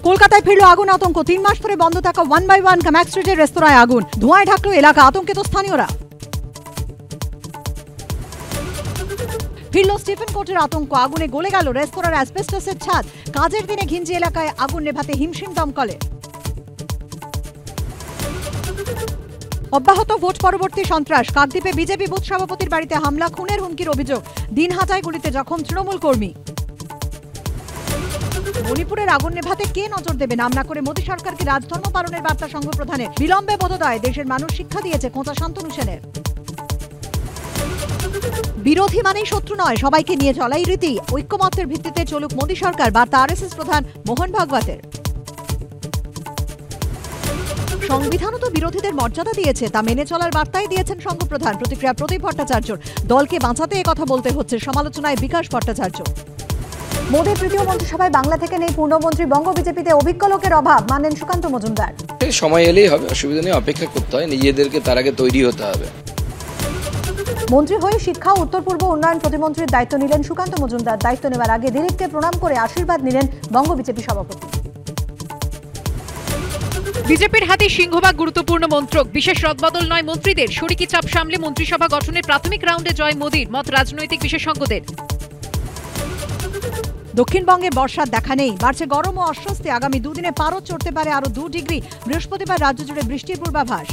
কলকাতায় ফিরল আগুন আতঙ্ক। 3 মাস ধরে বন্ধ থাকা 1 by 1 কামাক স্ট্রিটের রেস্তোরাঁয় আগুন, ধোঁয়ায় ঢাকলো এলাকা, আতঙ্কিত স্থানীয়রা। ফিরল স্টিফেন কোর্টের আতঙ্ক, আগুনে গলে গেল রেস্তোরাঁর অ্যাসবেস্টসের ছাদ। কাজের দিনে ঘিঞ্জি এলাকায় আগুন নেভাতে হিমশিম দমকলে। অব্যাহত ভোট পরবর্তী সন্ত্রাস, কাকদ্বীপে বিজেপি বুথ সভাপতির বাড়িতে হামলা, খুনের হুমকির অভিযোগ, দিনহাটায় গুলিতে জখম তৃণমূল কর্মী। মণিপুরের আগুন নেভাতে কে নজর দেবে? নাম না করে মোদী সরকারকে রাজধর্ম পালনের বার্তা সংঘ প্রধানের। বিলম্বে বোধোদয়, দেশের মানুষ শিক্ষা দিয়েছে খোঁচা শান্তনু সেনের। বিরোধী মানেই শত্রু নয়, সবাইকে নিয়ে চলাই রীতি, ঐক্যমত্যের ভিত্তিতে চলুক মোদী সরকার, বার্তা আরএসএস প্রধান মোহন ভাগবতের। সংবিধানও তো বিরোধীদের মর্যাদা দিয়েছে, তা মেনে চলার বার্তাই দিয়েছেন সংঘ প্রধান। প্রতিক্রিয়া প্রদীপ ভট্টাচার্যর। দলকে বাঁচাতে কথা বলতে হচ্ছে, সমালোচনায় বিকাশ ভট্টাচার্য। মোদীর তৃতীয় মন্ত্রিসভায় বাংলা থেকে নেই পূর্ণমন্ত্রী, বঙ্গ বিজেপিতে অভিজ্ঞ লোকের অভাব, মানেন সুকান্ত মজুমদার। সময় এলেই হবে, অসুবিধা নেই, অপেক্ষা করতে হয়, নিজেদেরকে তার আগে তৈরি হতে হবে। মন্ত্রী হয়ে শিক্ষা ও উত্তর পূর্ব উন্নয়ন প্রতিমন্ত্রীর দায়িত্ব নিলেন সুকান্ত মজুমদার। দায়িত্ব নেওয়ার আগে দিলীপকে প্রণাম করে আশীর্বাদ নিলেন বঙ্গ বিজেপি সভাপতি। বিজেপির হাতে সিংহভাগ গুরুত্বপূর্ণ মন্ত্রক, বিশেষ রদবদল নয় মন্ত্রীদের, শরিকি চাপ সামলে মন্ত্রিসভা গঠনের প্রাথমিক রাউন্ডে জয় মোদীর, মত রাজনৈতিক বিশেষজ্ঞদের। দক্ষিণবঙ্গে বর্ষার দেখা নেই, বাড়ছে গরম ও অস্বস্তি। আগামী দুদিনে পারদ চড়তে পারে আরো 2 ডিগ্রি। বৃহস্পতিবার রাজ্য জুড়ে বৃষ্টির পূর্বাভাস।